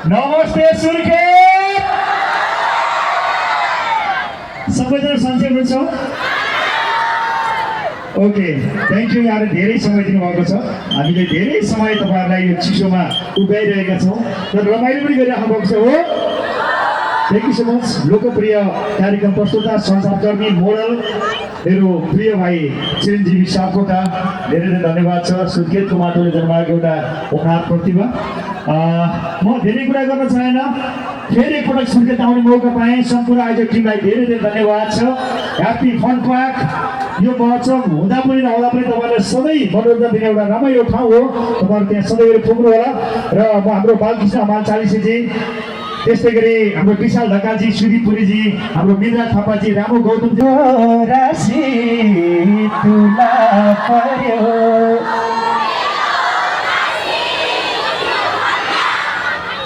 नमस्ते सुर्खेत सबैजना सन्चै हुनुहुन्छ ओके थ्याङ्क यू यहाँ धेरै समय दिनुभएको छ हामीले धेरै समय तपाईहरुलाई यो चिसोमा उभ्याइरहेका छौं र रमाइलो पनि गरिराख्नु भएको छ हो थ्याङ्क यू सो मच लोकप्रिय कार्यक्रम प्रस्तुता सञ्चारकर्मी मोडल मेरो प्रिय भाइ चिरञ्जीवी सापकोटा धेरै धेरै धन्यवाद छ सुर्खेतको माटोले जन्माएको एउटा उपहार प्रतिभा म धेरै कुरा गर्न चाहेन फेरि एकपटक सुर्खेत आउने मौका पाएँ सम्पूर्ण आयोजक टिमलाई धेरै धेरै धन्यवाद छ ह्याप्पी फन पार्क यो महोत्सव हुँदा पनि नहुँदा पनि तपाईँलाई सधैँ मनोरञ्जन दिने एउटा रमाइलो ठाउँ हो तपाईँहरू त्यहाँ सधैँ पुग्नु होला र म हाम्रो बालकृष्ण हमाल चालिसेजी त्यस्तै गरी हाम्रो विशाल ढकालजी सुदीपुरीजी हाम्रो मिन्द्रा थापाजी रामु गौतमजी राशि तुला पर्यो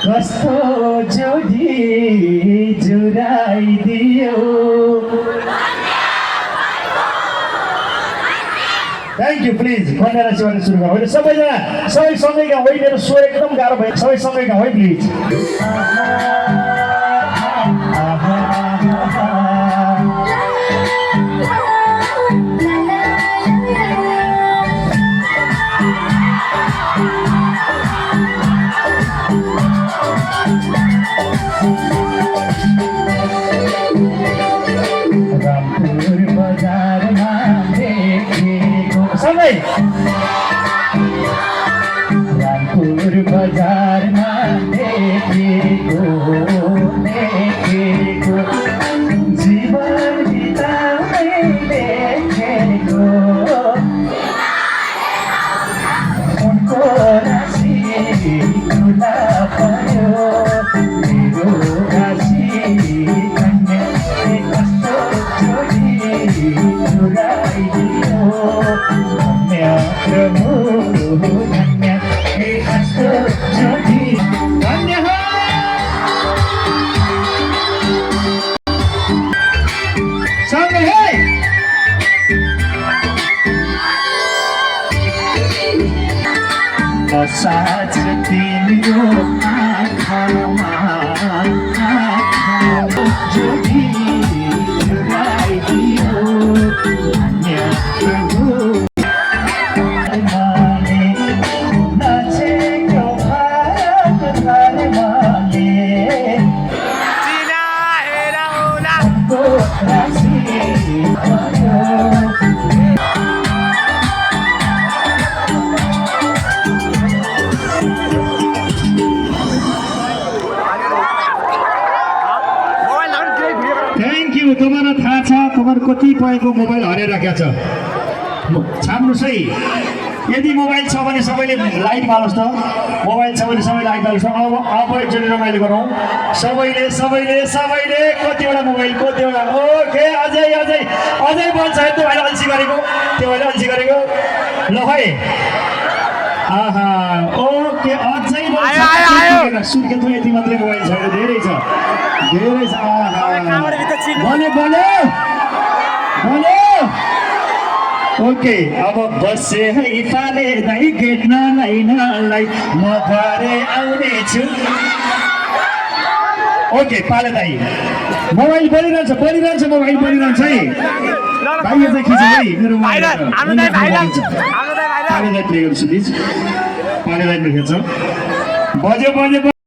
कस्तो जोडी जुराइदियो थ्याङ्क यू प्लिज कन्या राशिबाट सुरु गरौँ सबैजना सबै सँगै गाउँ है मेरो स्वर एकदम गाह्रो भयो सबै सँगै गाउँ है प्लिज रामपुर बजारमा देखेको जीवन बिताउने देखेको उनको राशि खुला पर्यो मेरो राशि कन्याले कस्तो जोडी जुराइदियो धन्य प्रभु धन्य हे कस्तो जोडी धन्य हो सँगै है साँझ तिम्रो आँखामा जोडी जुराइदियो धन्य प्रभु थ्याङ्क यू तपाईँलाई थाहा छ तपाईँहरू कतिपयको मोबाइल हराइराखेको छ छाप्नुहोस् है यदि मोबाइल छ भने सबैले लाइट मार्नुहोस् त मोबाइल छ भने सबै लाइट मार्नुहोस् अब एकचोटि रमाइलो गरौँ सबैले सबैले सबैले कतिवटा मोबाइल कतिवटा ओके अझै अझै अझै बन्छ है त्यो भाइले अल्छी गरेको त्यो भाइले अल्छी गरेको ल है आहा ओके अझै सुर्खेतमा यति मात्रै मोबाइल छ धेरै छ धेरै छ बोल्यो बोल्यो बोल्यो ओके अब बसे है पाले दाइ गेट्न लाइनलाई म भरे आउने छु ओके पाले दाइ मोबाइल बोलिरहन्छ मोबाइल बोलिरहन्छ है भाइ चाहिँ खिच्नु है मेरो पाले दाइ प्ले गर्छु प्लिज पाले दाइ खिच्छ बज्यो